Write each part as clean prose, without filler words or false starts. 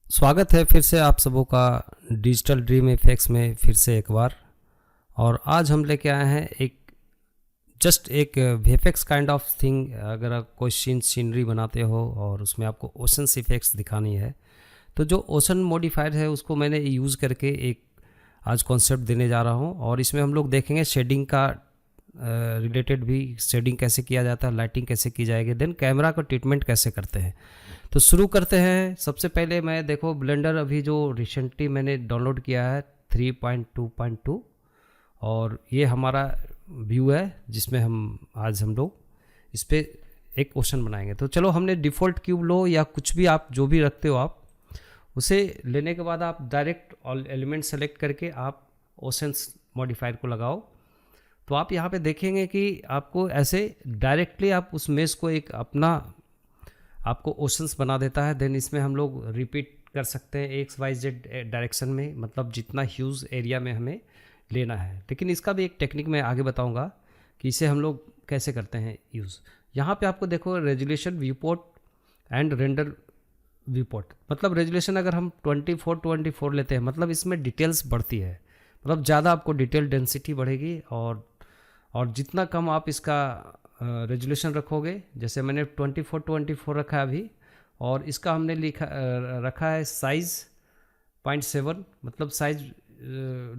स्वागत है फिर से आप सबों का डिजिटल ड्रीम इफेक्ट्स में फिर से एक बार। और आज हम लेके आए हैं एक वीएफएक्स काइंड ऑफ थिंग। अगर आप कोई सीनरी बनाते हो और उसमें आपको ओशंस इफेक्ट्स दिखानी है तो जो ओशन मॉडिफायर है उसको मैंने यूज़ करके एक आज कॉन्सेप्ट देने जा रहा हूँ। और इसमें हम लोग देखेंगे शेडिंग का रिलेटेड भी, शेडिंग कैसे किया जाता है, लाइटिंग कैसे की जाएगी, देन कैमरा का ट्रीटमेंट कैसे करते हैं। तो शुरू करते हैं। सबसे पहले मैं देखो ब्लेंडर अभी जो रिसेंटली मैंने डाउनलोड किया है 3.2.2 और ये हमारा व्यू है जिसमें आज हम लोग इस पर एक ओशन बनाएंगे। तो चलो हमने डिफ़ॉल्ट क्यूब लो या कुछ भी आप जो भी रखते हो आप उसे लेने के बाद आप डायरेक्ट ऑल एलिमेंट सेलेक्ट करके आप ओशंस मॉडिफायर को लगाओ। तो आप यहाँ पे देखेंगे कि आपको ऐसे डायरेक्टली आप उस मेश को एक अपना आपको ओशंस बना देता है। देन इसमें हम लोग रिपीट कर सकते हैं एक्स वाई जेड डायरेक्शन में, मतलब जितना ह्यूज एरिया में हमें लेना है। लेकिन इसका भी एक टेक्निक मैं आगे बताऊंगा कि इसे हम लोग कैसे करते हैं यूज़। यहाँ पे आपको देखो resolution view port and render view port. मतलब रेजोल्यूशन अगर हम 24 लेते हैं मतलब इसमें डिटेल्स बढ़ती है, मतलब ज़्यादा आपको डिटेल डेंसिटी बढ़ेगी। और जितना कम आप इसका रेजोल्यूशन रखोगे, जैसे मैंने 24 रखा है अभी, और इसका हमने रखा है साइज़ 0.7, मतलब साइज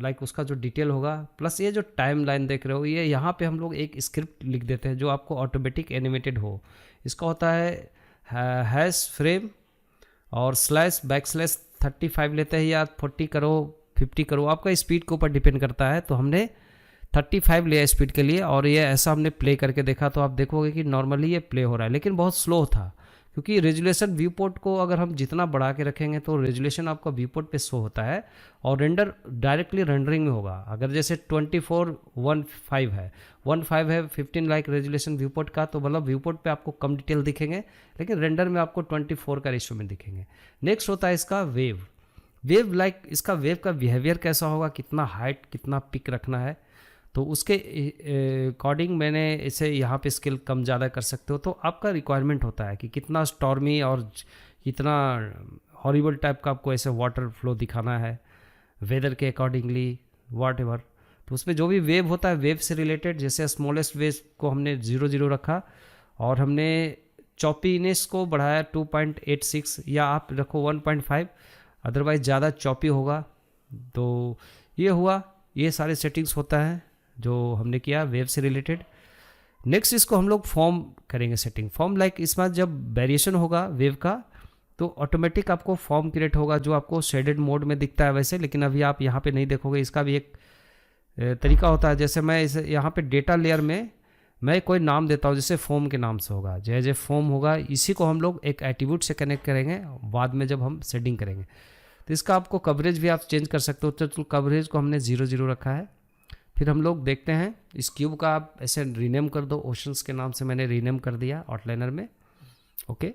लाइक उसका जो डिटेल होगा। प्लस ये जो टाइम लाइन देख रहे हो ये यहाँ पे हम लोग एक स्क्रिप्ट लिख देते हैं जो आपको ऑटोमेटिक एनिमेटेड हो। इसका होता है हैश फ्रेम और /बैकस्लैश 35 लेते हैं या 40 करो 50 करो, आपका स्पीड के ऊपर डिपेंड करता है। तो हमने 35 लिया स्पीड के लिए और ये ऐसा हमने प्ले करके देखा तो आप देखोगे कि नॉर्मली ये प्ले हो रहा है, लेकिन बहुत स्लो था क्योंकि रेजोल्यूशन व्यू पोर्ट को अगर हम जितना बढ़ा के रखेंगे तो रेजोल्यूशन आपका व्यू पोर्ट पे शो होता है और रेंडर डायरेक्टली रेंडरिंग में होगा। अगर जैसे 24:1.5 है 15 लाइक रेजोल्यूशन व्यू पोर्ट का, तो मतलब व्यू पोर्ट पे आपको कम डिटेल दिखेंगे लेकिन रेंडर में आपको 24 का रेशियो में दिखेंगे। नेक्स्ट होता है इसका वेव लाइक इसका वेव का बिहेवियर कैसा होगा, कितना हाइट कितना पिक रखना है, तो उसके अकॉर्डिंग मैंने इसे यहाँ पे स्केल कम ज़्यादा कर सकते हो। तो आपका रिक्वायरमेंट होता है कि कितना स्टॉर्मी और कितना हॉरिबल टाइप का आपको ऐसे वाटर फ्लो दिखाना है वेदर के अकॉर्डिंगली वॉट एवर। तो उसमें जो भी वेव होता है वेव से रिलेटेड, जैसे स्मॉलेस्ट वेव को हमने 0 रखा और हमने चॉपीनेस को बढ़ाया 2.86 या आप रखो 1.5, अदरवाइज ज़्यादा चॉपी होगा। तो ये हुआ, ये सारे सेटिंग्स होता है जो हमने किया वेव से रिलेटेड। नेक्स्ट इसको हम लोग फॉर्म करेंगे सेटिंग। फॉर्म लाइक इसमें जब वेरिएशन होगा वेव का तो ऑटोमेटिक आपको फॉर्म क्रिएट होगा जो आपको शेडेड मोड में दिखता है वैसे, लेकिन अभी आप यहाँ पे नहीं देखोगे। इसका भी एक तरीका होता है, जैसे मैं इसे यहाँ पे डेटा लेयर में मैं कोई नाम देता हूँ जैसे फॉर्म के नाम से होगा, जैसे फॉर्म होगा इसी को हम लोग एक एट्रीब्यूट से कनेक्ट करेंगे बाद में जब हम शेडिंग करेंगे। तो इसका आपको कवरेज भी आप चेंज कर सकते हो। तो कवरेज को हमने 0 रखा है। फिर हम लोग देखते हैं इस क्यूब का आप ऐसे रीनेम कर दो, ओशंस के नाम से मैंने रीनेम कर दिया आउटलाइनर में। ओके,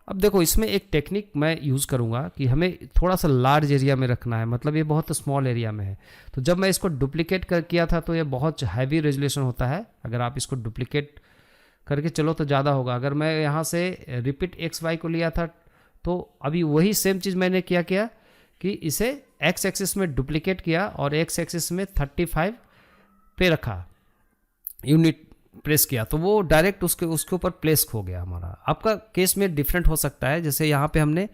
अब देखो इसमें एक टेक्निक मैं यूज़ करूँगा कि हमें थोड़ा सा लार्ज एरिया में रखना है, मतलब ये बहुत स्मॉल एरिया में है। तो जब मैं इसको डुप्लीकेट किया था तो ये बहुत हैवी रेजोल्यूशन होता है। अगर आप इसको डुप्लीकेट करके चलो तो ज़्यादा होगा। अगर मैं यहाँ से रिपीट XY को लिया था तो अभी वही सेम चीज़ मैंने क्या किया कि इसे X एक्सिस में डुप्लीकेट किया और X एक्सिस में 35 पे रखा, यूनिट प्रेस किया तो वो डायरेक्ट उसके ऊपर प्लेस हो गया हमारा। आपका केस में डिफरेंट हो सकता है, जैसे यहाँ पे हमने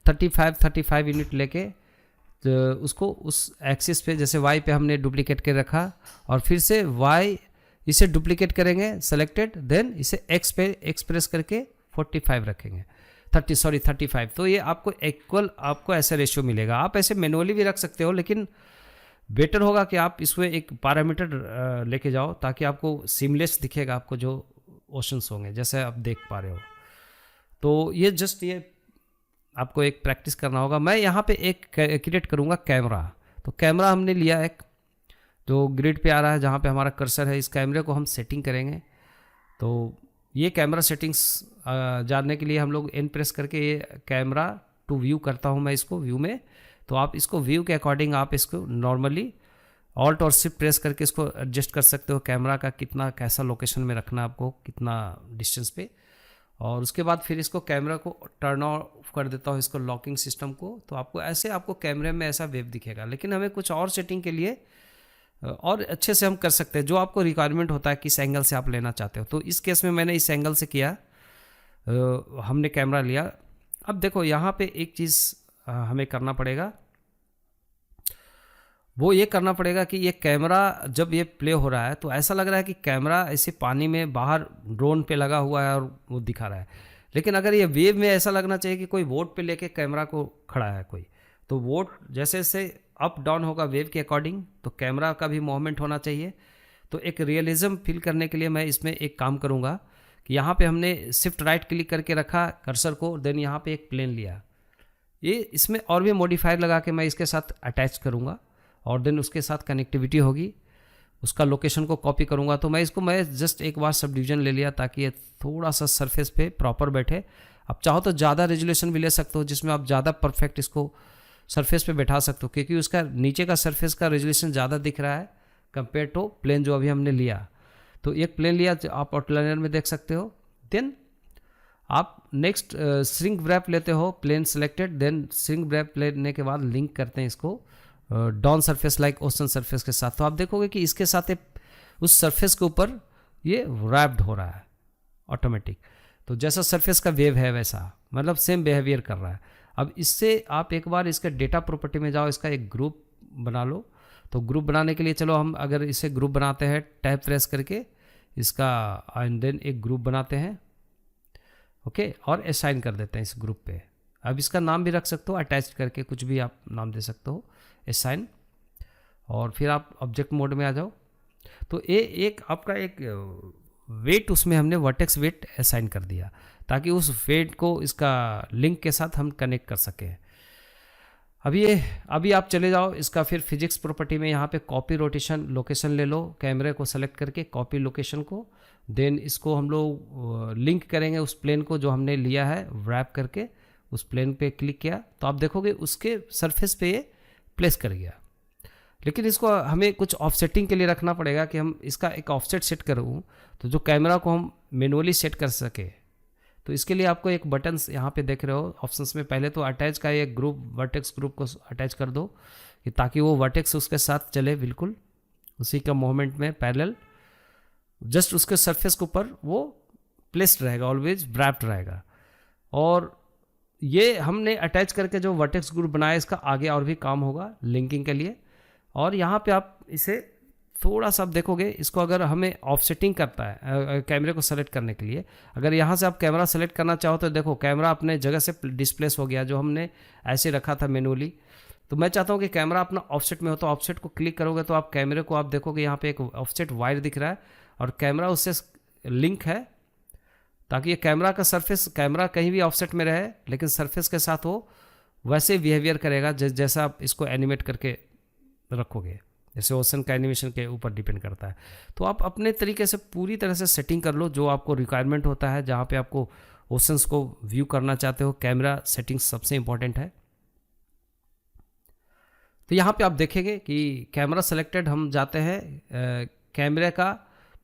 35 यूनिट लेके तो उसको उस एक्सिस पे जैसे Y पे हमने डुप्लीकेट के रखा और फिर से Y इसे डुप्लीकेट करेंगे सेलेक्टेड, देन इसे X पे X प्रेस करके 45 रखेंगे 35। तो ये आपको इक्वल आपको ऐसा रेशियो मिलेगा। आप ऐसे मैनुअली भी रख सकते हो लेकिन बेटर होगा कि आप इसमें एक पैरामीटर लेके जाओ ताकि आपको सीमलेस दिखेगा आपको जो ओशंस होंगे जैसे आप देख पा रहे हो। तो ये जस्ट ये आपको एक प्रैक्टिस करना होगा। मैं यहाँ पे एक क्रिएट करूँगा कैमरा। तो कैमरा हमने लिया एक जो ग्रिड पे आ रहा है जहाँ पे हमारा कर्सर है, इस कैमरे को हम सेटिंग करेंगे। तो ये कैमरा सेटिंग्स जानने के लिए हम लोग N प्रेस करके ये कैमरा टू व्यू करता हूँ मैं इसको व्यू में। तो आप इसको व्यू के अकॉर्डिंग आप इसको नॉर्मली ऑल्ट और शिफ्ट प्रेस करके इसको एडजस्ट कर सकते हो कैमरा का कितना कैसा लोकेशन में रखना आपको, कितना डिस्टेंस पे। और उसके बाद फिर इसको कैमरा को टर्न ऑफ कर देता हूँ, इसको लॉकिंग सिस्टम को। तो आपको ऐसे आपको कैमरे में ऐसा वेव दिखेगा। लेकिन हमें कुछ और सेटिंग के लिए और अच्छे से हम कर सकते हैं, जो आपको रिक्वायरमेंट होता है किस एंगल से आप लेना चाहते हो। तो इस केस में मैंने इस एंगल से किया, हमने कैमरा लिया। अब देखो यहाँ पे एक चीज़ हमें करना पड़ेगा, वो ये करना पड़ेगा कि ये कैमरा जब ये प्ले हो रहा है तो ऐसा लग रहा है कि कैमरा ऐसे पानी में बाहर ड्रोन पे लगा हुआ है और वो दिखा रहा है। लेकिन अगर ये वेव में ऐसा लगना चाहिए कि कोई बोट पे लेके कैमरा को खड़ा है कोई, तो बोट जैसे जैसे अप डाउन होगा वेव के अकॉर्डिंग, तो कैमरा का भी मूवमेंट होना चाहिए। तो एक रियलिज्म फील करने के लिए मैं इसमें एक काम करूँगा कि यहाँ पे हमने शिफ्ट राइट क्लिक करके रखा कर्सर को, देन यहाँ पे एक प्लेन लिया। ये इसमें और भी मॉडिफायर लगा के मैं इसके साथ अटैच करूँगा और देन उसके साथ कनेक्टिविटी होगी, उसका लोकेशन को कॉपी करूँगा। तो मैं जस्ट एक बार सब डिवीजन ले लिया ताकि ये थोड़ा सा सरफेस पे प्रॉपर बैठे। आप चाहो तो ज़्यादा रेजोल्यूशन भी ले सकते हो, जिसमें आप ज़्यादा परफेक्ट इसको सरफेस पे बैठा सकते हो, क्योंकि उसका नीचे का सरफेस का रेजोल्यूशन ज़्यादा दिख रहा है कंपेयर टू प्लेन जो अभी हमने लिया। तो एक प्लेन लिया, आप आउटलाइनर में देख सकते हो। देन आप नेक्स्ट श्रिंक व्रैप लेते हो, plane selected, then shrink wrap लेने के बाद लिंक करते हैं इसको down surface like ocean surface के साथ। तो आप देखोगे कि इसके साथ उस सरफेस के ऊपर ये रैप्ड हो रहा है ऑटोमेटिक। तो जैसा सरफेस का वेव है वैसा मतलब सेम बिहेवियर कर रहा है। अब इससे आप एक बार इसके डेटा प्रॉपर्टी में जाओ, इसका एक ग्रुप बना लो। तो ग्रुप बनाने के लिए चलो हम अगर इसे ग्रुप बनाते हैं, टैब प्रेस करके इसका एंड देन एक ग्रुप बनाते हैं, ओके, और असाइन कर देते हैं इस ग्रुप पे। अब इसका नाम भी रख सकते हो, अटैच करके कुछ भी आप नाम दे सकते हो, असाइन। और फिर आप ऑब्जेक्ट मोड में आ जाओ। तो ये एक आपका एक वेट, उसमें हमने वर्टेक्स वेट असाइन कर दिया ताकि उस वेट को इसका लिंक के साथ हम कनेक्ट कर सकें। अभी आप चले जाओ इसका फिर फिजिक्स प्रॉपर्टी में, यहाँ पे कॉपी रोटेशन लोकेशन ले लो, कैमरे को सेलेक्ट करके कॉपी लोकेशन को, देन इसको हम लोग लिंक करेंगे उस प्लेन को जो हमने लिया है रैप करके। उस प्लेन पे क्लिक किया तो आप देखोगे उसके सरफेस पे ये प्लेस कर गया। लेकिन इसको हमें कुछ ऑफसेटिंग के लिए रखना पड़ेगा कि हम इसका एक ऑफसेट सेट करूँ तो जो कैमरा को हम मैनुअली सेट कर सके। तो इसके लिए आपको एक बटन यहाँ पे देख रहे हो ऑप्शंस में, पहले तो अटैच का एक ग्रुप वर्टेक्स ग्रुप को अटैच कर दो कि ताकि वो वर्टेक्स उसके साथ चले बिल्कुल उसी का मोमेंट में पैरेलल, जस्ट उसके सरफेस के ऊपर वो प्लेस्ड रहेगा, ऑलवेज रैप्ड रहेगा। और ये हमने अटैच करके जो वर्टेक्स ग्रुप बनाया इसका आगे और भी काम होगा लिंकिंग के लिए। और यहाँ पे आप इसे थोड़ा सा आप देखोगे, इसको अगर हमें ऑफसेटिंग करता है कैमरे को सेलेक्ट करने के लिए, अगर यहाँ से आप कैमरा सेलेक्ट करना चाहो तो देखो कैमरा अपने जगह से डिस्प्लेस हो गया, जो हमने ऐसे रखा था मैनुअली। तो मैं चाहता हूँ कि कैमरा अपना ऑफसेट में हो, तो ऑफसेट को क्लिक करोगे तो आप कैमरे को आप देखोगे यहाँ पे एक ऑफसेट वायर दिख रहा है और कैमरा उससे लिंक है, ताकि ये कैमरा का सरफेस, कैमरा कहीं भी ऑफसेट में रहे लेकिन सरफेस के साथ वो वैसे बिहेवियर करेगा जैसा आप इसको एनिमेट करके रखोगे, जैसे ओशन का एनिमेशन के ऊपर डिपेंड करता है। तो आप अपने तरीके से पूरी तरह से सेटिंग कर लो जो आपको रिक्वायरमेंट होता है, जहाँ पे आपको ओशंस को व्यू करना चाहते हो। कैमरा सेटिंग्स सबसे इंपॉर्टेंट है। तो यहाँ पे आप देखेंगे कि कैमरा सेलेक्टेड, हम जाते हैं कैमरे का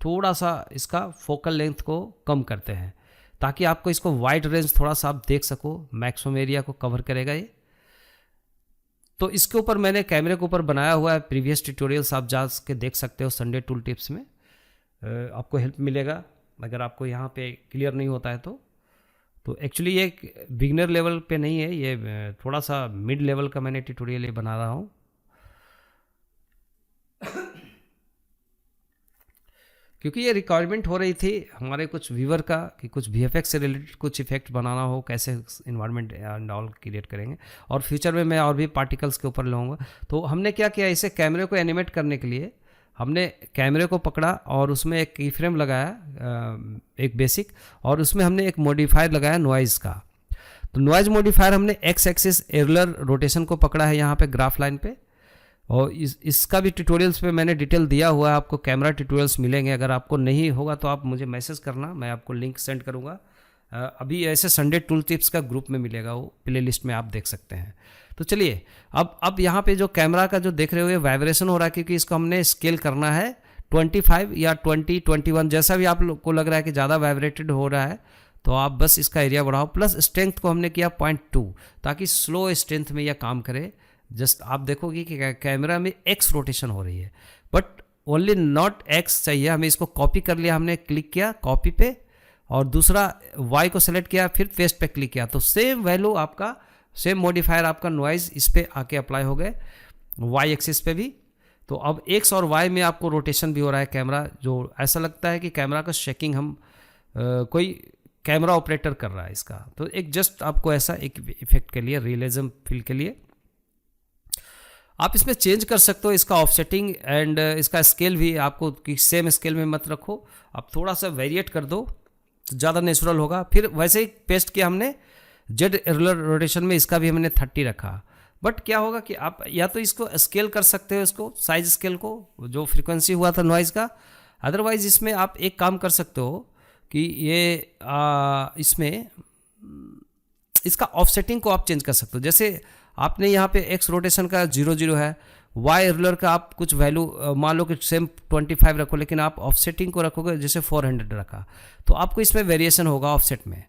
थोड़ा सा इसका फोकल लेंथ को कम करते हैं ताकि आपको इसको वाइड रेंज थोड़ा सा आप देख सको, मैक्सिमम एरिया को कवर करेगा ये। तो इसके ऊपर मैंने कैमरे के ऊपर बनाया हुआ है, प्रीवियस ट्यूटोरियल्स आप जा के देख सकते हो संडे टूल टिप्स में, आपको हेल्प मिलेगा अगर आपको यहाँ पे क्लियर नहीं होता है तो एक्चुअली ये बिगिनर लेवल पे नहीं है, ये थोड़ा सा मिड लेवल का मैंने ट्यूटोरियल ये बना रहा हूँ। क्योंकि ये रिक्वायरमेंट हो रही थी हमारे कुछ व्यूवर का कि कुछ VFX से रिलेटेड कुछ इफेक्ट बनाना हो, कैसे इन्वायरमेंट एंड ऑल क्रिएट करेंगे, और फ्यूचर में मैं और भी पार्टिकल्स के ऊपर लाऊंगा। तो हमने क्या किया, इसे कैमरे को एनिमेट करने के लिए हमने कैमरे को पकड़ा और उसमें एक की फ्रेम लगाया, एक बेसिक, और उसमें हमने एक मॉडिफायर लगाया नॉइज़ का। तो नॉइज़ मॉडिफायर हमने एक्स एक्सिस एरलर रोटेशन को पकड़ा है यहाँ पे ग्राफ लाइन पे, और इसका भी ट्यूटोरियल्स पे मैंने डिटेल दिया हुआ है, आपको कैमरा ट्यूटोरियल्स मिलेंगे। अगर आपको नहीं होगा तो आप मुझे मैसेज करना, मैं आपको लिंक सेंड करूँगा। अभी ऐसे संडे टूल टिप्स का ग्रुप में मिलेगा, वो प्ले लिस्ट में आप देख सकते हैं। तो चलिए अब यहाँ पे जो कैमरा का जो देख रहे हो ये वाइब्रेशन हो रहा है, क्योंकि इसको हमने स्केल करना है 25 या 20, 21, जैसा भी आप लोग को लग रहा है कि ज़्यादा वाइब्रेटेड हो रहा है तो आप बस इसका एरिया बढ़ाओ, प्लस स्ट्रेंथ को हमने किया 0.2 ताकि स्लो स्ट्रेंथ में यह काम करे। जस्ट आप देखोगे कि कैमरा में एक्स रोटेशन हो रही है, बट ओनली नॉट एक्स चाहिए हमें। इसको कॉपी कर लिया हमने, क्लिक किया कॉपी पे, और दूसरा वाई को सेलेक्ट किया, फिर पेस्ट पे क्लिक किया, तो सेम वैल्यू आपका, सेम मॉडिफायर आपका नॉइज इस पे आके अप्लाई हो गए वाई एक्सिस पे भी। तो अब एक्स और वाई में आपको रोटेशन भी हो रहा है कैमरा, जो ऐसा लगता है कि कैमरा का शेकिंग हम कोई कैमरा ऑपरेटर कर रहा है इसका। तो एक जस्ट आपको ऐसा एक इफेक्ट के लिए, रियलिज्म फील के लिए आप इसमें चेंज कर सकते हो इसका ऑफसेटिंग एंड इसका स्केल भी। आपको कि सेम स्केल में मत रखो, आप थोड़ा सा वेरिएट कर दो तो ज़्यादा नेचुरल होगा। फिर वैसे ही पेस्ट किया हमने जेड रेगुलर रोटेशन में, इसका भी हमने 30 रखा। बट क्या होगा कि आप या तो इसको स्केल कर सकते हो, इसको साइज स्केल को, जो फ्रीक्वेंसी हुआ था नॉइज़ का। अदरवाइज इसमें आप एक काम कर सकते हो कि ये इसमें इसका ऑफसेटिंग को आप चेंज कर सकते हो। जैसे आपने यहाँ पे एक्स रोटेशन का 0 है, वाई रेगुलर का आप कुछ वैल्यू मान लो कि सेम 25 रखो, लेकिन आप ऑफसेटिंग को रखोगे जैसे 400 रखा, तो आपको इसमें वेरिएशन होगा। ऑफसेट में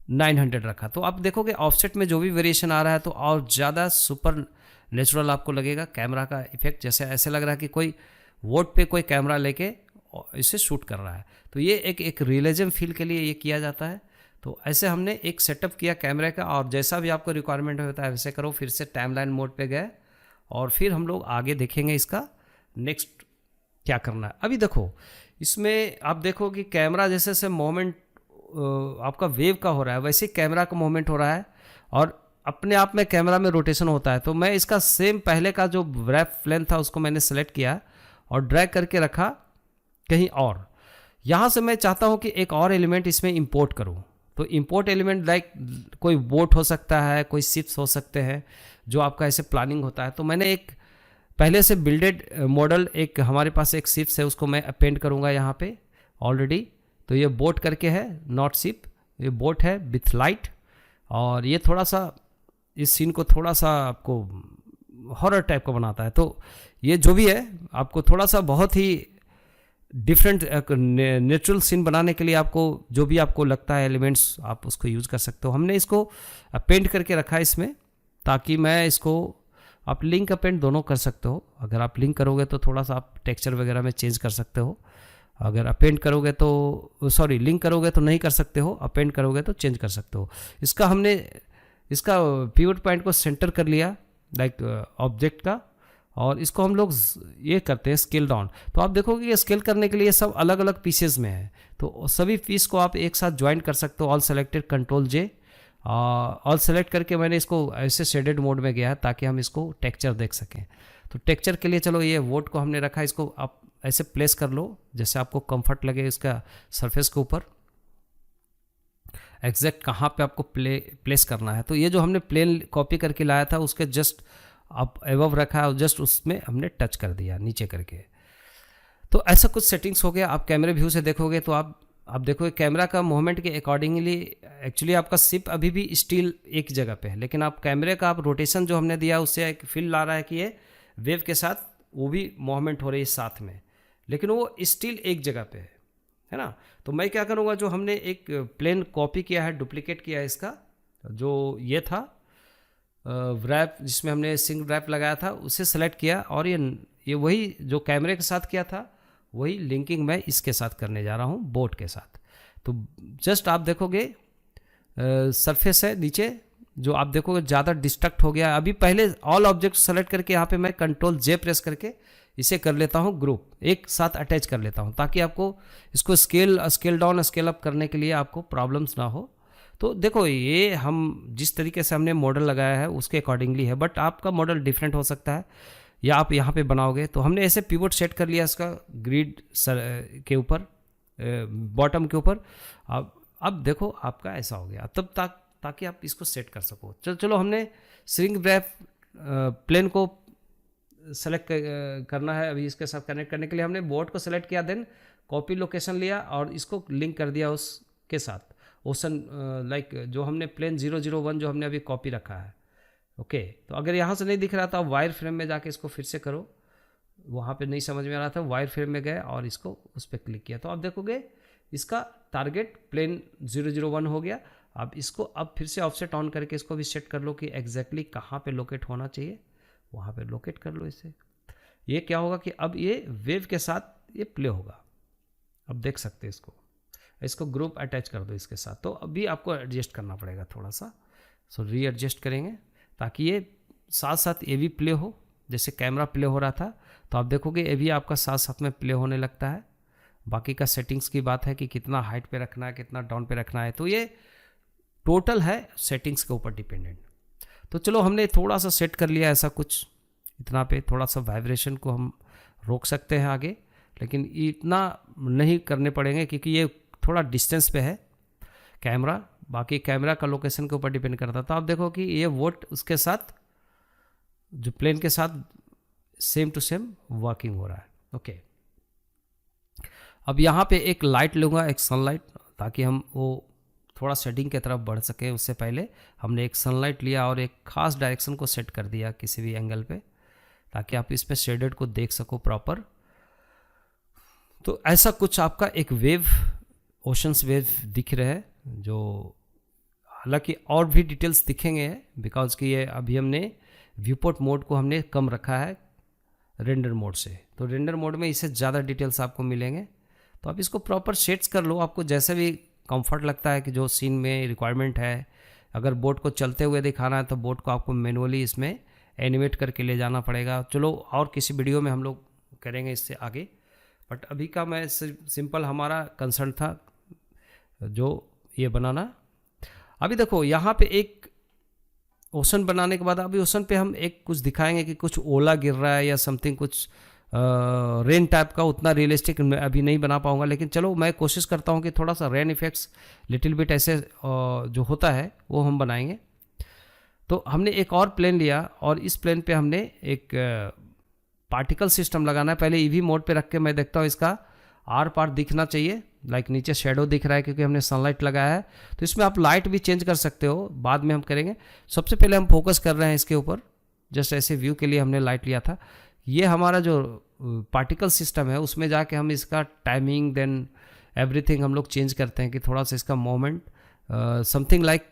900 रखा, तो आप देखोगे ऑफसेट में जो भी वेरिएशन आ रहा है तो और ज़्यादा सुपर नेचुरल आपको लगेगा कैमरा का इफेक्ट। जैसे ऐसे लग रहा है कि कोई वोट पे कोई कैमरा लेके इसे शूट कर रहा है। तो ये एक रियलिज्म फील के लिए ये किया जाता है। तो ऐसे हमने एक सेटअप किया कैमरे का, और जैसा भी आपको रिक्वायरमेंट होता है वैसे करो। फिर से टाइमलाइन मोड पे गए और फिर हम लोग आगे देखेंगे इसका नेक्स्ट क्या करना है। अभी देखो इसमें आप देखो कि कैमरा जैसे जैसे मोमेंट आपका वेव का हो रहा है, वैसे कैमरा का मोमेंट हो रहा है और अपने आप में कैमरा में रोटेशन होता है। तो मैं इसका सेम पहले का जो रैप लेंथ था उसको मैंने सेलेक्ट किया और ड्रैग करके रखा कहीं और। यहाँ से मैं चाहता हूँ कि एक और एलिमेंट इसमें इंपोर्ट करूँ। तो इंपोर्ट एलिमेंट लाइक कोई बोट हो सकता है, कोई शिप्स हो सकते हैं, जो आपका ऐसे प्लानिंग होता है। तो मैंने एक पहले से बिल्डेड मॉडल, एक हमारे पास एक शिप्स है, उसको मैं अपेंड करूँगा यहाँ पे ऑलरेडी। तो ये बोट करके है, नॉट शिप, ये बोट है विथ लाइट। और ये थोड़ा सा इस सीन को थोड़ा सा आपको हॉरर टाइप का बनाता है। तो ये जो भी है आपको थोड़ा सा बहुत ही डिफरेंट नेचुरल सीन बनाने के लिए आपको जो भी आपको लगता है एलिमेंट्स आप उसको यूज़ कर सकते हो। हमने इसको अपेंड करके रखा है इसमें, ताकि मैं इसको आप लिंक अपेंड दोनों कर सकते हो। अगर आप लिंक करोगे तो थोड़ा सा आप टेक्सचर वगैरह में चेंज कर सकते हो। अगर अपेंड करोगे तो सॉरी लिंक करोगे तो नहीं कर सकते हो, अपेंड करोगे तो चेंज कर सकते हो। इसका हमने इसका पिवट पॉइंट को सेंटर कर लिया लाइक ऑब्जेक्ट का, और इसको हम लोग ये करते हैं स्केल डाउन। तो आप देखोगे ये स्केल करने के लिए सब अलग अलग पीसेस में है, तो सभी पीस को आप एक साथ ज्वाइन कर सकते हो। ऑल सेलेक्टेड, कंट्रोल जे, ऑल सेलेक्ट करके मैंने इसको ऐसे शेडेड मोड में गया है ताकि हम इसको टेक्सचर देख सकें। तो टेक्सचर के लिए चलो ये वोट को हमने रखा, इसको आप ऐसे प्लेस कर लो जैसे आपको कंफर्ट लगे इसका सरफेस के ऊपर, एग्जैक्ट कहाँ पे आपको प्लेस करना है। तो ये जो हमने प्लेन कॉपी करके लाया था उसके जस्ट अब एवव रखा है और जस्ट उसमें हमने टच कर दिया नीचे करके। तो ऐसा कुछ सेटिंग्स हो गया। आप कैमरे व्यू से देखोगे तो आप देखोगे कैमरा का मूवमेंट के अकॉर्डिंगली एक्चुअली आपका शिप अभी भी स्टिल एक जगह पे है, लेकिन आप कैमरे का आप रोटेशन जो हमने दिया उससे एक फील ला रहा है कि ये वेव के साथ वो भी मूवमेंट हो रही है साथ में, लेकिन वो स्टिल एक जगह पे है ना। तो मैं क्या करूँगा, जो हमने एक प्लेन कॉपी किया है, डुप्लीकेट किया है इसका, जो ये था रैप जिसमें हमने सिंग रैप लगाया था, उसे सेलेक्ट किया और ये वही जो कैमरे के साथ किया था वही लिंकिंग मैं इसके साथ करने जा रहा हूँ, बोट के साथ। तो जस्ट आप देखोगे सरफेस है नीचे, जो आप देखोगे ज़्यादा डिस्ट्रक्ट हो गया। अभी पहले ऑल ऑब्जेक्ट सेलेक्ट करके यहाँ पे मैं कंट्रोल जे प्रेस करके इसे कर लेता हूँ ग्रुप, एक साथ अटैच कर लेता हूँ, ताकि आपको इसको स्केल डाउन स्केल अप करने के लिए आपको प्रॉब्लम्स ना हो। तो देखो ये हम जिस तरीके से हमने मॉडल लगाया है उसके अकॉर्डिंगली है, बट आपका मॉडल डिफरेंट हो सकता है या आप यहाँ पे बनाओगे। तो हमने ऐसे पिवट सेट कर लिया इसका ग्रिड के ऊपर, बॉटम के ऊपर। अब देखो आपका ऐसा हो गया, तब तक ताकि आप इसको सेट कर सको। चलो हमने स्ट्रिंग रैप प्लेन को सेलेक्ट करना है अभी। इसके साथ कनेक्ट करने के लिए हमने बोर्ड को सेलेक्ट किया, देन कॉपी लोकेशन लिया और इसको लिंक कर दिया उसके साथ ओशन, लाइक जो हमने प्लेन 001 जो हमने अभी कॉपी रखा है। ओके, तो अगर यहाँ से नहीं दिख रहा था वायर फ्रेम में जाके इसको फिर से करो, वहाँ पे नहीं समझ में आ रहा था, वायर फ्रेम में गए और इसको उस पर क्लिक किया तो आप देखोगे इसका टारगेट प्लेन 001 हो गया। अब इसको अब फिर से ऑफसेट ऑन करके इसको भी सेट कर लो कि एग्जैक्टली कहाँ पे लोकेट होना चाहिए, वहाँ पे लोकेट कर लो इसे। ये क्या होगा कि अब ये वेव के साथ ये प्ले होगा। अब देख सकते हैं इसको ग्रुप अटैच कर दो इसके साथ। तो अभी आपको एडजस्ट करना पड़ेगा थोड़ा सा, सो री एडजस्ट करेंगे ताकि ये साथ साथ ये भी प्ले हो। जैसे कैमरा प्ले हो रहा था तो आप देखोगे ये भी आपका साथ साथ में प्ले होने लगता है। बाकी का सेटिंग्स की बात है कि कितना हाइट पे रखना है, कितना डाउन पे रखना है, तो ये टोटल है सेटिंग्स के ऊपर डिपेंडेंट। तो चलो हमने थोड़ा सा सेट कर लिया ऐसा कुछ, इतना पे थोड़ा सा वाइब्रेशन को हम रोक सकते हैं आगे, लेकिन इतना नहीं करने पड़ेंगे क्योंकि ये थोड़ा डिस्टेंस पे है कैमरा। बाकी कैमरा का लोकेशन के ऊपर डिपेंड करता है। तो आप देखो कि ये वोट उसके साथ जो प्लेन के साथ सेम टू सेम वर्किंग हो रहा है। ओके, अब यहाँ पे एक लाइट लूँगा, एक सनलाइट, ताकि हम वो थोड़ा सेटिंग की तरफ बढ़ सके। उससे पहले हमने एक सनलाइट लिया और एक खास डायरेक्शन को सेट कर दिया किसी भी एंगल पे, ताकि आप इस पे शेडेड को देख सको प्रॉपर। तो ऐसा कुछ आपका एक वेव, ओशंस वेव दिख रहे हैं, जो हालांकि और भी डिटेल्स दिखेंगे बिकॉज कि ये अभी हमने व्यूपोर्ट मोड को हमने कम रखा है रेंडर मोड से। तो रेंडर मोड में इससे ज़्यादा डिटेल्स आपको मिलेंगे। तो आप इसको प्रॉपर शेड्स कर लो, आपको जैसे भी कंफर्ट लगता है कि जो सीन में रिक्वायरमेंट है। अगर बोट को चलते हुए दिखाना है तो बोट को आपको मैनुअली इसमें एनिमेट करके ले जाना पड़ेगा। चलो और किसी वीडियो में हम लोग करेंगे इससे आगे, बट अभी का मैं सिंपल हमारा कंसर्न था जो ये बनाना। अभी देखो यहाँ पे एक ओशन बनाने के बाद अभी ओशन पे हम एक कुछ दिखाएंगे कि कुछ ओला गिर रहा है या समथिंग, कुछ रेन टाइप का। उतना रियलिस्टिक मैं अभी नहीं बना पाऊंगा, लेकिन चलो मैं कोशिश करता हूँ कि थोड़ा सा रेन इफेक्ट्स लिटिल बिट ऐसे जो होता है वो हम बनाएंगे। तो हमने एक और प्लेन लिया और इस प्लेन पे हमने एक पार्टिकल सिस्टम लगाना है। पहले ईवी मोड पे रख के मैं देखता हूँ इसका आर पार दिखना चाहिए, लाइक नीचे शेडो दिख रहा है क्योंकि हमने सनलाइट लगाया है। तो इसमें आप लाइट भी चेंज कर सकते हो, बाद में हम करेंगे। सबसे पहले हम फोकस कर रहे हैं इसके ऊपर, जस्ट ऐसे व्यू के लिए हमने लाइट लिया था। ये हमारा जो पार्टिकल सिस्टम है उसमें जाके हम इसका टाइमिंग देन एवरीथिंग हम लोग चेंज करते हैं कि थोड़ा सा इसका moment something like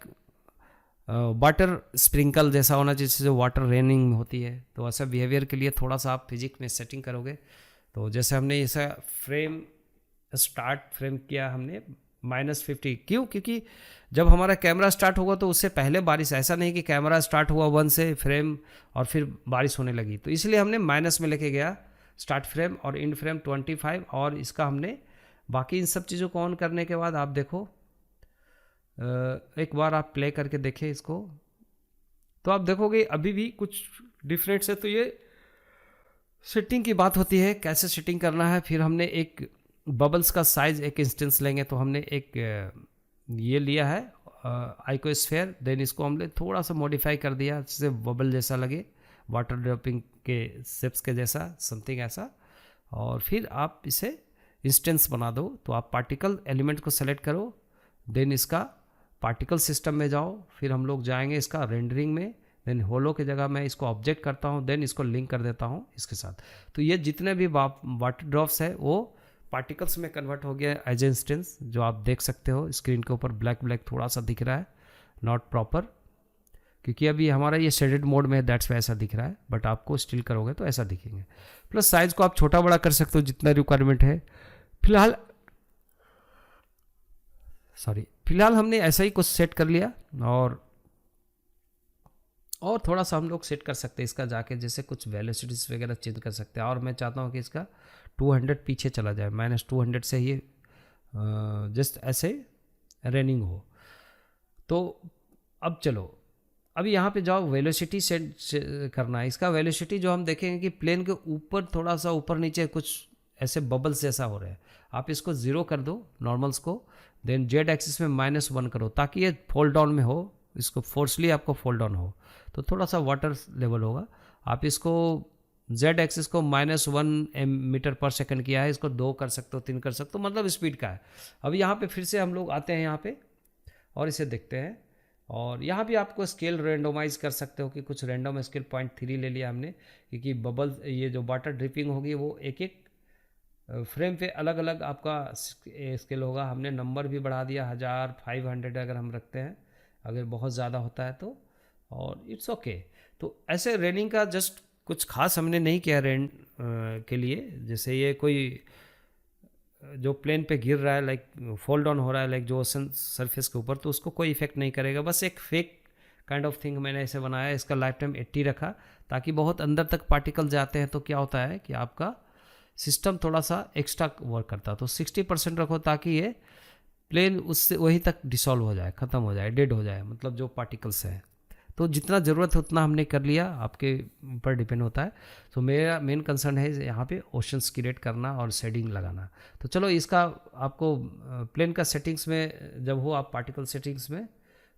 water sprinkle जैसा होना चाहिए, जैसे वाटर रेनिंग होती है। तो ऐसा बिहेवियर के लिए थोड़ा सा आप फिजिक्स में सेटिंग करोगे। तो जैसे हमने ऐसा फ्रेम स्टार्ट फ्रेम किया हमने -50, क्यों? क्योंकि जब हमारा कैमरा स्टार्ट होगा तो उससे पहले बारिश, ऐसा नहीं कि कैमरा स्टार्ट हुआ 1 से फ्रेम और फिर बारिश होने लगी। तो इसलिए हमने माइनस में लेके गया स्टार्ट फ्रेम और एंड फ्रेम 25। और इसका हमने बाकी इन सब चीज़ों को ऑन करने के बाद आप देखो, एक बार आप प्ले करके देखें इसको, तो आप देखोगे अभी भी कुछ डिफरेंस है। तो ये सेटिंग की बात होती है, कैसे सेटिंग करना है। फिर हमने एक बबल्स का साइज एक इंस्टेंस लेंगे, तो हमने एक ये लिया है आइकोस्फेयर, देन इसको हमने थोड़ा सा मॉडिफाई कर दिया जिससे बबल जैसा लगे, वाटर ड्रॉपिंग के शेप्स के जैसा समथिंग ऐसा। और फिर आप इसे इंस्टेंस बना दो। तो आप पार्टिकल एलिमेंट को सेलेक्ट करो, देन इसका पार्टिकल सिस्टम में जाओ, फिर हम लोग जाएंगे इसका रेंडरिंग में, देन होलो की जगह मैं इसको ऑब्जेक्ट करता हूँ, देन इसको लिंक कर देता हूँ इसके साथ। तो ये जितने भी वाटर ड्रॉप्स है वो पार्टिकल्स में कन्वर्ट हो गया एज इंस्टेंस, जो आप देख सकते हो स्क्रीन के ऊपर ब्लैक ब्लैक थोड़ा सा दिख रहा है, नॉट प्रॉपर, क्योंकि अभी हमारा ये शेडेड मोड में है, दैट्स वाई ऐसा दिख रहा है। बट आपको स्टिल करोगे तो ऐसा दिखेंगे। प्लस साइज को आप छोटा बड़ा कर सकते हो जितना रिक्वायरमेंट है। फिलहाल हमने ऐसा ही कुछ सेट कर लिया, और थोड़ा सा हम लोग सेट कर सकते हैं इसका जाके, जैसे कुछ वेलोसिटीज वगैरह चेंज कर सकते हैं। और मैं चाहता हूँ कि इसका 200 पीछे चला जाए, -200 से ये जस्ट ऐसे रनिंग हो। तो अब चलो, अब यहाँ पे जाओ, वेलोसिटी सेट करना है। इसका वेलोसिटी जो हम देखेंगे कि प्लेन के ऊपर थोड़ा सा ऊपर नीचे कुछ ऐसे बबल्स जैसा हो रहा है। आप इसको 0 कर दो नॉर्मल्स को, देन जेड एक्सिस में -1 करो ताकि ये फोल्ड डाउन में हो, इसको फोर्सली आपको फोल्ड डाउन हो, तो थोड़ा सा वाटर लेवल होगा। आप इसको जेड एक्सिस को -1 मीटर पर सेकंड किया है, इसको 2 कर सकते हो, 3 कर सकते हो, मतलब स्पीड का है। अब यहाँ पे फिर से हम लोग आते हैं यहाँ पे और इसे देखते हैं। और यहाँ भी आपको स्केल रेंडोमाइज कर सकते हो कि कुछ रेंडम स्केल 0.3 ले लिया हमने, क्योंकि बबल ये जो वाटर ड्रिपिंग होगी वो एक एक फ्रेम पे अलग अलग आपका स्केल होगा। हमने नंबर भी बढ़ा दिया 1500 अगर हम रखते हैं, अगर बहुत ज़्यादा होता है तो, और इट्स ओके। तो ऐसे रेनिंग का जस्ट कुछ खास हमने नहीं किया रेन के लिए। जैसे ये कोई जो प्लेन पे गिर रहा है, लाइक फॉल डाउन हो रहा है, लाइक जो ओशन सरफेस के ऊपर, तो उसको कोई इफेक्ट नहीं करेगा। बस एक फेक काइंड ऑफ थिंग मैंने ऐसे बनाया। इसका लाइफ टाइम 80 रखा, ताकि बहुत अंदर तक पार्टिकल जाते हैं तो क्या होता है कि आपका सिस्टम थोड़ा सा एक्स्ट्रा वर्क करता है। तो 60% रखो, ताकि ये प्लेन उससे वहीं तक डिसॉल्व हो जाए, ख़त्म हो जाए, डेड हो जाए, मतलब जो पार्टिकल्स है। तो जितना ज़रूरत है उतना हमने कर लिया, आपके ऊपर डिपेंड होता है। तो मेरा मेन कंसर्न है यहाँ पे ओशंस क्रिएट करना और शेडिंग लगाना। तो चलो इसका आपको प्लेन का सेटिंग्स में जब हो आप पार्टिकल सेटिंग्स में,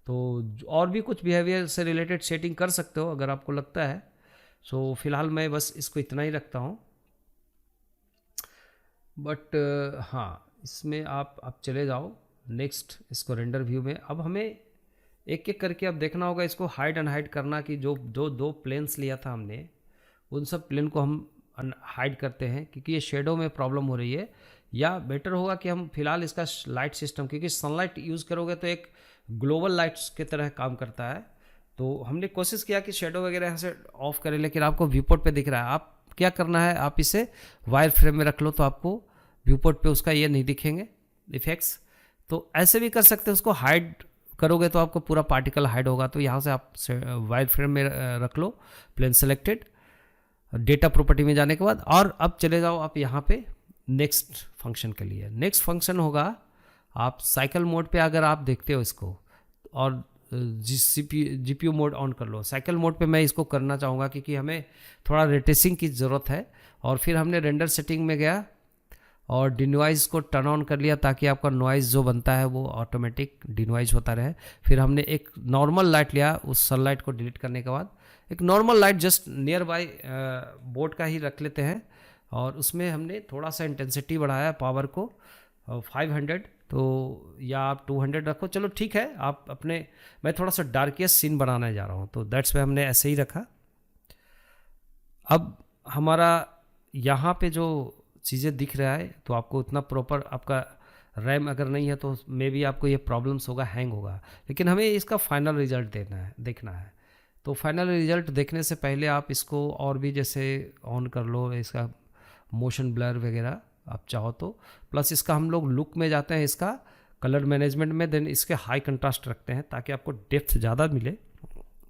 तो और भी कुछ बिहेवियर से रिलेटेड सेटिंग कर सकते हो अगर आपको लगता है। सो फिलहाल मैं बस इसको इतना ही रखता हूँ। बट हाँ, इसमें आप चले जाओ नेक्स्ट इसको रेंडर व्यू में। अब हमें एक एक करके अब देखना होगा इसको हाइड अनहाइड करना, कि जो दो प्लेन्स लिया था हमने, उन सब प्लेन को हम हाइड करते हैं, क्योंकि ये शेडो में प्रॉब्लम हो रही है। या बेटर होगा कि हम फिलहाल इसका लाइट सिस्टम, क्योंकि सनलाइट यूज़ करोगे तो एक ग्लोबल लाइट्स की तरह काम करता है। तो हमने कोशिश किया कि शेडो वगैरह यहाँ से ऑफ करें, लेकिन आपको व्यूपोर्ट पे दिख रहा है। आप क्या करना है, आप इसे वायर फ्रेम में रख लो, तो आपको व्यूपोर्ट पे उसका ये नहीं दिखेंगे इफेक्ट्स। तो ऐसे भी कर सकते हैं, उसको हाइड करोगे तो आपको पूरा पार्टिकल हाइड होगा। तो यहाँ से आप वायर फ्रेम में रख लो, प्लेन सेलेक्टेड, डेटा प्रॉपर्टी में जाने के बाद। और अब चले जाओ आप यहाँ पे नेक्स्ट फंक्शन के लिए। नेक्स्ट फंक्शन होगा, आप साइकिल मोड पे अगर आप देखते हो इसको, और जीपीयू मोड ऑन कर लो। साइकिल मोड पे मैं इसको करना चाहूँगा, क्योंकि हमें थोड़ा रेटेसिंग की ज़रूरत है। और फिर हमने रेंडर सेटिंग में गया और डिनॉइज को टर्न ऑन कर लिया, ताकि आपका नॉइज़ जो बनता है वो ऑटोमेटिक डिनॉइज होता रहे। फिर हमने एक नॉर्मल लाइट लिया, उस सनलाइट को डिलीट करने के बाद एक normal light just near by board का ही रख लेते हैं, और उसमें हमने थोड़ा सा इंटेंसिटी बढ़ाया, पावर को 500, तो या आप 200 रखो, चलो ठीक है। आप अपने, मैं थोड़ा सा डार्केस्ट सीन बनाने जा रहा हूँ, तो दैट्स पे हमने ऐसे ही रखा। अब हमारा यहाँ पे जो चीज़ें दिख रहा है, तो आपको उतना प्रॉपर आपका रैम अगर नहीं है तो मे बी आपको ये प्रॉब्लम्स होगा, हैंग होगा। लेकिन हमें इसका फाइनल रिजल्ट देखना है। तो फाइनल रिजल्ट देखने से पहले आप इसको और भी जैसे ऑन कर लो, इसका मोशन ब्लर वगैरह आप चाहो तो। प्लस इसका हम लोग लुक में जाते हैं, इसका कलर मैनेजमेंट में, देन इसके हाई कंट्रास्ट रखते हैं, ताकि आपको डेप्थ ज़्यादा मिले,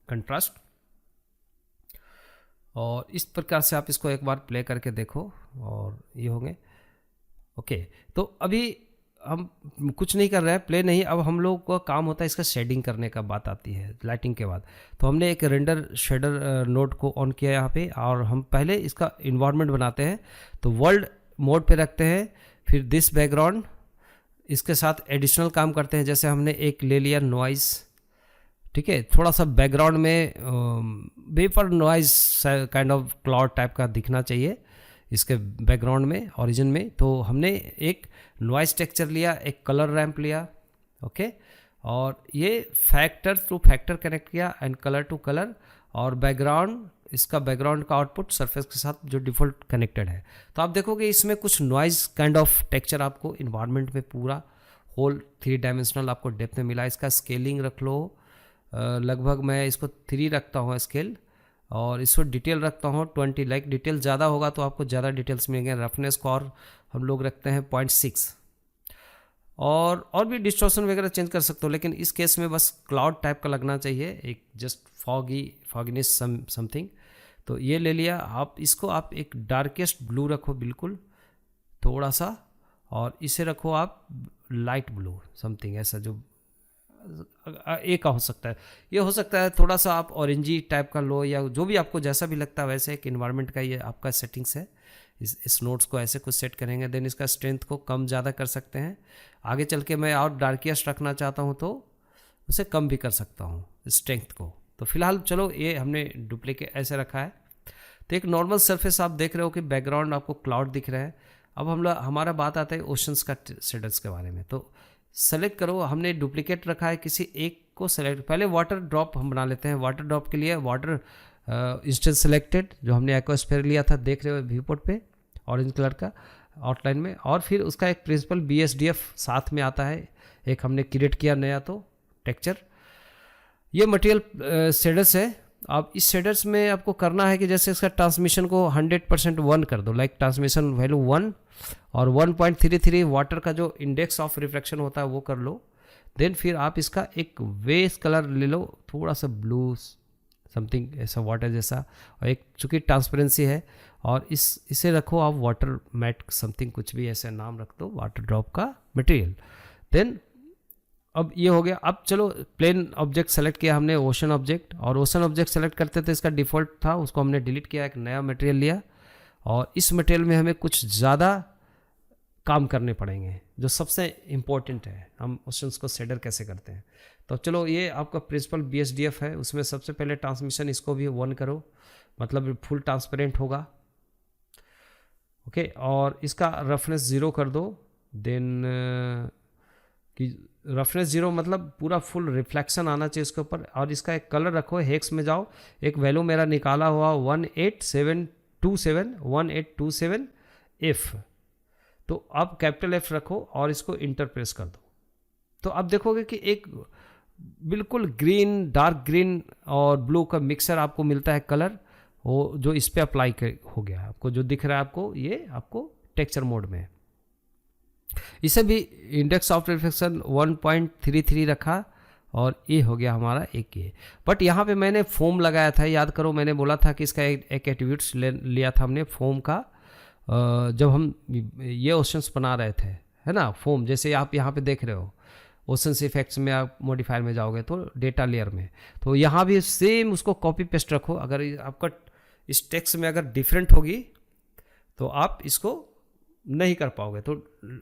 कंट्रास्ट। और इस प्रकार से आप इसको एक बार प्ले करके देखो, और ये होंगे ओके। तो अभी हम कुछ नहीं कर रहे हैं, प्ले नहीं। अब हम लोग का काम होता है इसका शेडिंग करने का, बात आती है लाइटिंग के बाद। तो हमने एक रेंडर शेडर नोड को ऑन किया यहाँ पे, और हम पहले इसका इन्वायरमेंट बनाते हैं। तो वर्ल्ड मोड पे रखते हैं, फिर दिस बैकग्राउंड, इसके साथ एडिशनल काम करते हैं। जैसे हमने एक ले लिया नॉइज़, ठीक है, थोड़ा सा बैकग्राउंड में vapour noise kind of cloud type का दिखना चाहिए इसके बैकग्राउंड में, ओरिजिन में। तो हमने एक नॉइज टेक्सचर लिया, एक कलर रैंप लिया, ओके, और ये फैक्टर टू फैक्टर कनेक्ट किया, एंड कलर टू कलर, और बैकग्राउंड, इसका बैकग्राउंड का आउटपुट सरफेस के साथ जो डिफ़ॉल्ट कनेक्टेड है। तो आप देखोगे इसमें कुछ नॉइज काइंड ऑफ टेक्सचर आपको इन्वायरमेंट में पूरा होल 3 डायमेंशनल आपको डेप्थ में मिला। इसका स्केलिंग रख लो, लगभग मैं इसको 3 रखता हूँ स्केल, और इसको डिटेल रखता हूँ 20। लाइक डिटेल ज़्यादा होगा तो आपको ज़्यादा डिटेल्स मिलेंगे। रफनेस को और हम लोग रखते हैं 0.6, और भी डिस्टॉर्शन वगैरह चेंज कर सकते हो, लेकिन इस केस में बस क्लाउड टाइप का लगना चाहिए, एक जस्ट फॉगीनेस समथिंग। तो ये ले लिया। आप इसको आप एक डार्केस्ट ब्लू रखो बिल्कुल थोड़ा सा, और इसे रखो आप लाइट ब्लू समथिंग ऐसा, जो एक का हो सकता है। ये हो सकता है थोड़ा सा आप ऑरेंजी टाइप का लो, या जो भी आपको जैसा भी लगता है वैसे। एक इन्वायरमेंट का ये आपका सेटिंग्स है। इस नोट्स को ऐसे कुछ सेट करेंगे, देन इसका स्ट्रेंथ को कम ज़्यादा कर सकते हैं। आगे चल के मैं और डार्केस्ट रखना चाहता हूँ तो उसे कम भी कर सकता हूँ स्ट्रेंथ को। तो फिलहाल चलो ये हमने डुप्लीकेट ऐसे रखा है। तो एक नॉर्मल सरफेस आप देख रहे हो कि बैकग्राउंड आपको क्लाउड दिख रहा है। अब हमारा बात आता है ओशंस का शेडर्स के बारे में। तो सेलेक्ट करो, हमने डुप्लीकेट रखा है, किसी एक को सेलेक्ट। पहले वाटर ड्रॉप हम बना लेते हैं। वाटर ड्रॉप के लिए वाटर इंस्टेंस सेलेक्टेड, जो हमने एक्वास्फीयर लिया था, देख रहे हो व्यू पोर्ट पे ऑरेंज कलर का। आउटलाइन में, और फिर उसका एक प्रिंसिपल BSDF साथ में आता है, एक हमने क्रिएट किया नया तो टेक्सचर। ये मटेरियल शेडर्स है। अब इस शेडर्स में आपको करना है कि जैसे इसका ट्रांसमिशन को 100% 1 कर दो, लाइक ट्रांसमिशन वैल्यू 1 और 1.33 वाटर का जो इंडेक्स ऑफ रिफ्लेक्शन होता है वो कर लो। देन फिर आप इसका एक वेस कलर ले लो, थोड़ा सा ब्लू समथिंग ऐसा वाटर जैसा, और एक चूँकि ट्रांसपेरेंसी है, और इसे रखो आप वाटर मैट समथिंग, कुछ भी ऐसे नाम रख दो, वाटर ड्रॉप का मटेरियल। देन अब ये हो गया। अब चलो प्लेन ऑब्जेक्ट सेलेक्ट किया हमने, ओशन ऑब्जेक्ट, और ओशन ऑब्जेक्ट सेलेक्ट करते थे इसका डिफ़ॉल्ट था, उसको हमने डिलीट किया, एक नया मटेरियल लिया, और इस मटेरियल में हमें कुछ ज़्यादा काम करने पड़ेंगे जो सबसे इम्पोर्टेंट है, हम ओशंस को शेडर कैसे करते हैं। तो चलो ये आपका प्रिंसिपल BSDF है, उसमें सबसे पहले ट्रांसमिशन इसको भी 1 करो, मतलब फुल ट्रांसपेरेंट होगा। ओके, और इसका रफनेस 0 कर दो। देन कि रफनेस 0 मतलब पूरा फुल रिफ्लेक्शन आना चाहिए इसके ऊपर, और इसका एक कलर रखो, हेक्स में जाओ, एक वैल्यू मेरा निकाला हुआ 1827 तो अब कैपिटल F रखो और इसको इंटर प्रेस कर दो। तो अब देखोगे कि एक बिल्कुल ग्रीन, डार्क ग्रीन और ब्लू का मिक्सर आपको मिलता है कलर, वो जो इस पर अप्लाई हो गया है आपको, जो दिख रहा है आपको, ये आपको टेक्सचर मोड में है। इसे भी इंडेक्स ऑफ रिफ्लेक्शन 1.33 रखा, और ये हो गया हमारा एक ये। बट यहाँ पे मैंने फोम लगाया था, याद करो मैंने बोला था कि इसका एक एट्रीब्यूट्स लिया था हमने फोम का, जब हम ये ओशंस बना रहे थे, है ना। फोम जैसे आप यहाँ पे देख रहे हो, ओशंस इफेक्ट्स में आप मॉडिफायर में जाओगे तो डेटा लेयर में, तो यहाँ भी सेम उसको कॉपी पेस्ट रखो। अगर आपका इस टेक्स्ट में अगर डिफरेंट होगी तो आप इसको नहीं कर पाओगे, तो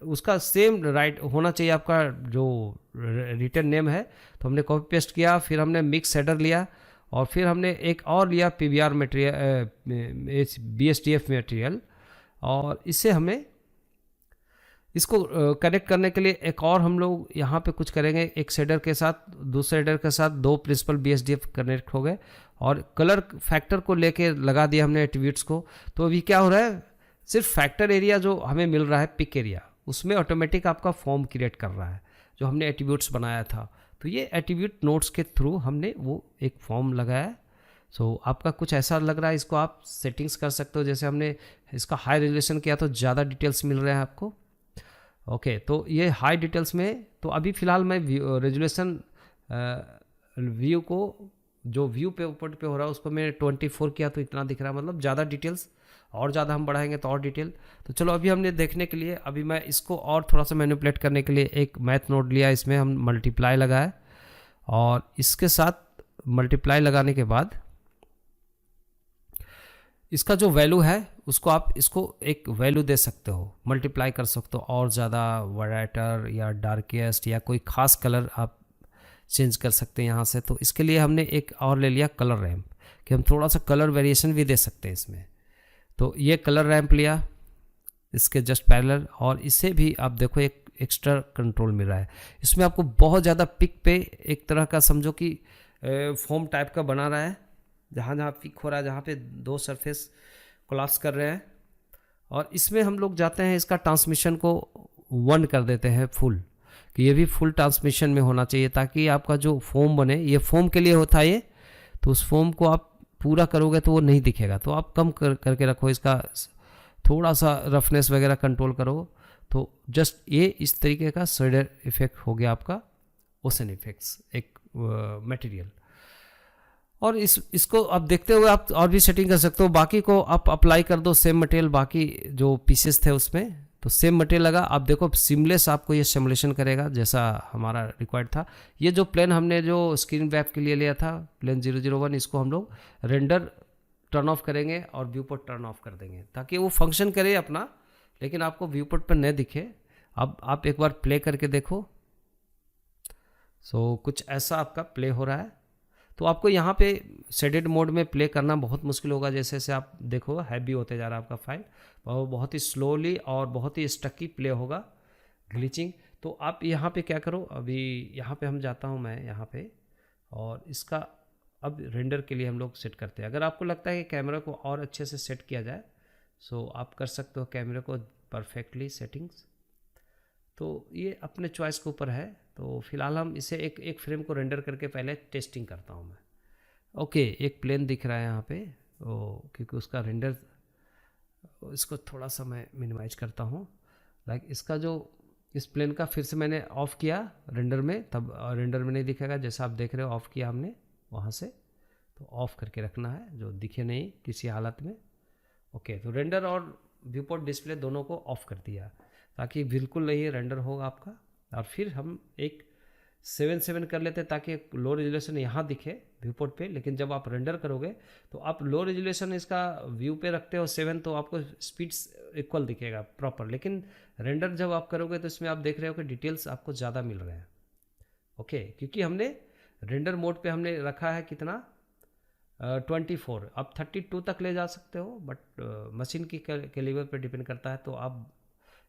उसका सेम राइट होना चाहिए आपका जो रिटर्न नेम है। तो हमने कॉपी पेस्ट किया, फिर हमने मिक्स शेडर लिया, और फिर हमने एक और लिया PBR मटेरियल, BSDF मटेरियल, और इससे हमें इसको कनेक्ट करने के लिए एक और हम लोग यहाँ पे कुछ करेंगे, एक शेडर के साथ दूसरे शेडर के साथ 2 प्रिंसिपल BSDF कनेक्ट हो गए, और कलर फैक्टर को लेके लगा दिया हमने एट्रीब्यूट्स को। तो अभी क्या हो रहा है, सिर्फ फैक्टर एरिया जो हमें मिल रहा है पिक एरिया, उसमें ऑटोमेटिक आपका फॉर्म क्रिएट कर रहा है जो हमने एट्रीब्यूट्स बनाया था। तो ये एट्रीब्यूट नोट्स के थ्रू हमने वो एक फॉर्म लगाया। सो आपका कुछ ऐसा लग रहा है, इसको आप सेटिंग्स कर सकते हो, जैसे हमने इसका हाई रेजोल्यूशन किया तो ज़्यादा डिटेल्स मिल रहे हैं आपको। ओके, तो ये हाई डिटेल्स में, तो अभी फ़िलहाल मैं रेजोल्यूशन व्यू को, जो व्यू पे ऊपर पे हो रहा है उसको मैंने 24 किया तो इतना दिख रहा है, मतलब ज़्यादा डिटेल्स, और ज़्यादा हम बढ़ाएंगे तो और डिटेल। तो चलो अभी हमने देखने के लिए, अभी मैं इसको और थोड़ा सा मैनिपुलेट करने के लिए एक मैथ नोड लिया, इसमें हम मल्टीप्लाई लगाए, और इसके साथ मल्टीप्लाई लगाने के बाद इसका जो वैल्यू है उसको आप इसको एक वैल्यू दे सकते हो, मल्टीप्लाई कर सकते हो, और ज़्यादा वाइटर या डार्केस्ट या कोई ख़ास कलर आप चेंज कर सकते हैं यहाँ से। तो इसके लिए हमने एक और ले लिया कलर रैम्प, कि हम थोड़ा सा कलर वेरिएशन भी दे सकते हैं इसमें। तो ये कलर रैम्प लिया इसके जस्ट पैरेलल, और इसे भी आप देखो एक एक्स्ट्रा कंट्रोल मिल रहा है इसमें आपको, बहुत ज़्यादा पिक पे एक तरह का समझो कि फॉर्म टाइप का बना रहा है, जहाँ जहाँ पिक हो रहा है, जहाँ पे 2 सरफेस कोलाप्स कर रहे हैं। और इसमें हम लोग जाते हैं, इसका ट्रांसमिशन को 1 कर देते हैं फुल, कि ये भी फुल ट्रांसमिशन में होना चाहिए, ताकि आपका जो फॉर्म बने, ये फॉर्म के लिए होता है ये, तो उस फॉर्म को आप पूरा करोगे तो वो नहीं दिखेगा। तो आप कम करके रखो, इसका थोड़ा सा रफनेस वगैरह कंट्रोल करो। तो जस्ट ये इस तरीके का शेडर इफेक्ट हो गया आपका ओशन इफेक्ट्स एक मटेरियल। और इसको आप देखते हुए आप और भी सेटिंग कर सकते हो, बाकी को आप अप्लाई कर दो सेम मटेरियल, बाकी जो पीसेस थे उसमें तो सेम मटेरियल लगा। आप देखो सिमलेस आपको ये सिमुलेशन करेगा जैसा हमारा रिक्वायर्ड था। ये जो प्लेन हमने जो स्क्रीन वेब के लिए लिया था प्लेन 001, इसको हम लोग रेंडर टर्न ऑफ करेंगे और व्यू पोर्ट टर्न ऑफ कर देंगे, ताकि वो फंक्शन करे अपना, लेकिन आपको व्यू पोर्ट पर न दिखे। अब आप एक बार प्ले करके देखो। सो कुछ ऐसा आपका प्ले हो रहा है। तो आपको यहाँ पे शेडेड मोड में प्ले करना बहुत मुश्किल होगा, जैसे जैसे आप देखो हैवी होते जा रहा है आपका फाइल, वो बहुत ही स्लोली और बहुत ही स्टकी प्ले होगा, ग्लिचिंग। तो आप यहाँ पे क्या करो, अभी यहाँ पे हम जाता हूँ मैं यहाँ पे, और इसका अब रेंडर के लिए हम लोग सेट करते हैं। अगर आपको लगता है कि कैमरा को और अच्छे से सेट किया जाए, सो आप कर सकते हो कैमरे को परफेक्टली सेटिंग्स। तो ये अपने चॉइस के ऊपर है। तो फिलहाल हम इसे एक फ्रेम को रेंडर करके पहले टेस्टिंग करता हूँ मैं। ओके, एक प्लेन दिख रहा है यहाँ पे, क्योंकि उसका रेंडर, इसको थोड़ा सा मैं मिनिमाइज करता हूँ। लाइक इसका जो इस प्लेन का फिर से मैंने ऑफ़ किया रेंडर में, तब रेंडर में नहीं दिखेगा, जैसा आप देख रहे हो ऑफ़ किया हमने वहाँ से, तो ऑफ़ करके रखना है जो दिखे नहीं किसी हालत में। ओके, तो रेंडर और व्यूपोर्ट डिस्प्ले दोनों को ऑफ़ कर दिया ताकि बिल्कुल नहीं रेंडर होगा आपका। और फिर हम एक 7:7 कर लेते हैं ताकि एक लो रेजोल्यूशन यहाँ दिखे व्यूपोर्ट पे, लेकिन जब आप रेंडर करोगे तो आप लो रेजोल्यूशन इसका व्यू पे रखते हो 7, तो आपको स्पीड इक्वल दिखेगा प्रॉपर, लेकिन रेंडर जब आप करोगे तो इसमें आप देख रहे हो कि डिटेल्स आपको ज़्यादा मिल रहे हैं। ओके, क्योंकि हमने रेंडर मोड पे हमने रखा है कितना 24, आप 32 तक ले जा सकते हो, बट मशीन की कैलिबर पे डिपेंड करता है। तो आप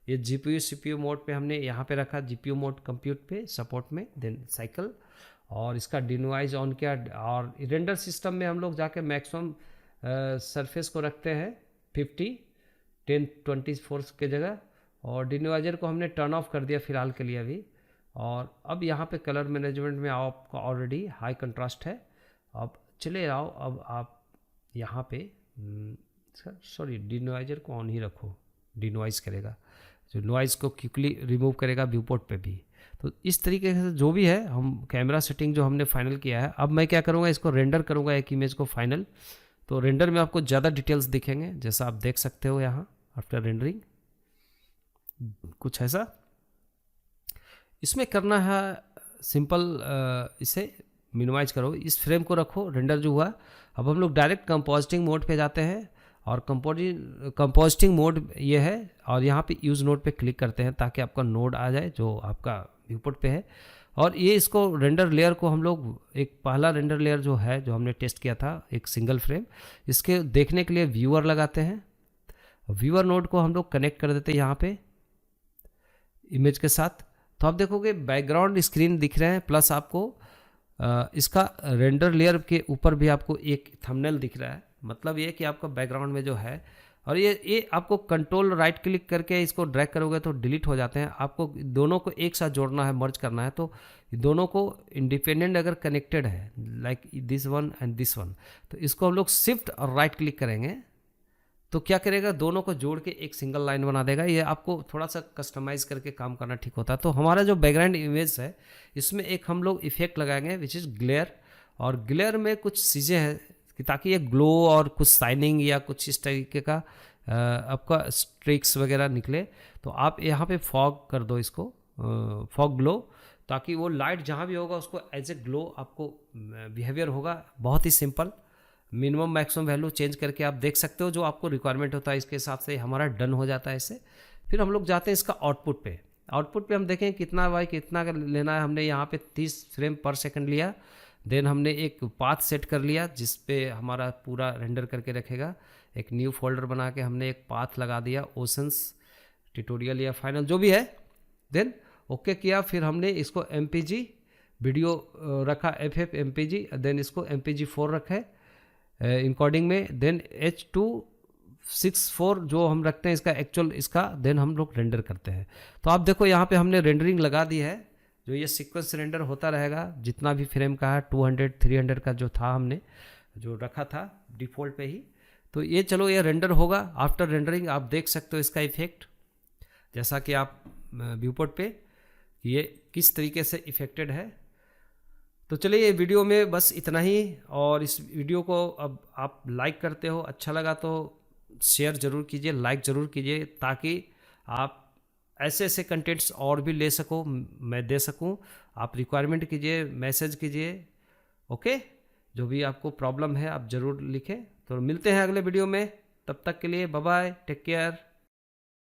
ये GPU CPU मोड पे हमने यहाँ पे रखा, GPU मोड कंप्यूट पे सपोर्ट में, देन साइकिल, और इसका डिनोइज ऑन किया। और रेंडर सिस्टम में हम लोग जाके मैक्सिमम सरफेस को रखते हैं 50, 1024 के जगह, और डिनोइजर को हमने टर्न ऑफ कर दिया फिलहाल के लिए अभी। और अब यहाँ पे कलर मैनेजमेंट में आपका ऑलरेडी हाई कंट्रास्ट है। अब चले आओ, अब आप यहाँ पे सॉरी डिनोइजर को ऑन ही रखो, डिनोइज करेगा, जो नॉइज़ को क्विकली रिमूव करेगा व्यूपोर्ट पे भी। तो इस तरीके से जो भी है हम कैमरा सेटिंग जो हमने फाइनल किया है, अब मैं क्या करूँगा, इसको रेंडर करूँगा एक इमेज को फाइनल। तो रेंडर में आपको ज़्यादा डिटेल्स दिखेंगे, जैसा आप देख सकते हो यहाँ आफ्टर रेंडरिंग, कुछ ऐसा। इसमें करना है सिंपल, इसे मिनिमाइज करो, इस फ्रेम को रखो, रेंडर जो हुआ। अब हम लोग डायरेक्ट कंपोजिटिंग मोड पे जाते हैं, और कंपोजिटिंग मोड ये है, और यहाँ पे यूज़ नोड पे क्लिक करते हैं ताकि आपका नोड आ जाए जो आपका व्यूपोर्ट पे है। और ये इसको रेंडर लेयर को हम लोग, एक पहला रेंडर लेयर जो है जो हमने टेस्ट किया था एक सिंगल फ्रेम, इसके देखने के लिए व्यूअर लगाते हैं। व्यूअर नोड को हम लोग कनेक्ट कर देते हैं यहाँ पे इमेज के साथ। तो आप देखोगे बैकग्राउंड स्क्रीन दिख रहे हैं, प्लस आपको इसका रेंडर लेयर के ऊपर भी आपको एक थंबनेल दिख रहा है। मतलब ये कि आपका बैकग्राउंड में जो है, और ये आपको कंट्रोल राइट क्लिक करके इसको ड्रैग करोगे तो डिलीट हो जाते हैं। आपको दोनों को एक साथ जोड़ना है, मर्ज करना है, तो दोनों को इंडिपेंडेंट अगर कनेक्टेड है, like this one and this one, तो इसको हम लोग शिफ्ट और राइट क्लिक करेंगे तो क्या करेगा, दोनों को जोड़ के एक सिंगल लाइन बना देगा। ये आपको थोड़ा सा कस्टमाइज करके काम करना ठीक होता है। तो हमारा जो बैकग्राउंड इमेज है इसमें एक हम लोग इफेक्ट लगाएंगे विच इज़ ग्लेयर, और ग्लेयर में कुछ चीज़ें हैं कि ताकि ये ग्लो और कुछ शाइनिंग या कुछ इस तरीके का आपका स्ट्रिक्स वगैरह निकले। तो आप यहाँ पे फॉग कर दो इसको, फॉग ग्लो, ताकि वो लाइट जहाँ भी होगा उसको एज ए ग्लो आपको बिहेवियर होगा। बहुत ही simple, minimum maximum value change करके आप देख सकते हो जो आपको रिक्वायरमेंट होता है, इसके हिसाब से हमारा डन हो जाता है इससे। फिर हम लोग जाते हैं इसका आउटपुट पे। आउटपुट पे हम देखें कितना बाई कितना लेना है। हमने यहाँ पे 30 फ्रेम पर सेकंड लिया, देन हमने एक पाथ सेट कर लिया जिस पे हमारा पूरा रेंडर करके रखेगा। एक न्यू फोल्डर बना के हमने एक पाथ लगा दिया, ओशंस ट्यूटोरियल या फाइनल जो भी है, देन ओके किया। फिर हमने इसको MPG वीडियो रखा, FF MPG, देन इसको MPG4 रखे इनकोडिंग में, देन H264 जो हम रखते हैं इसका एक्चुअल इसका, देन हम लोग रेंडर करते हैं। तो आप देखो यहाँ पे हमने रेंडरिंग लगा दी है, जो ये सीक्वेंस रेंडर होता रहेगा जितना भी फ्रेम का है, 200 300 का जो था हमने जो रखा था डिफ़ॉल्ट पे ही। तो ये चलो ये रेंडर होगा। आफ्टर रेंडरिंग आप देख सकते हो इसका इफेक्ट, जैसा कि आप व्यूपोर्ट पे ये किस तरीके से इफेक्टेड है। तो चलिए ये वीडियो में बस इतना ही, और इस वीडियो को अब आप लाइक करते हो, अच्छा लगा तो शेयर ज़रूर कीजिए, लाइक ज़रूर कीजिए, ताकि आप ऐसे ऐसे कंटेंट्स और भी ले सको, मैं दे सकूं। आप रिक्वायरमेंट कीजिए, मैसेज कीजिए, ओके। जो भी आपको प्रॉब्लम है आप ज़रूर लिखें। तो मिलते हैं अगले वीडियो में, तब तक के लिए बाय बाय, टेक केयर।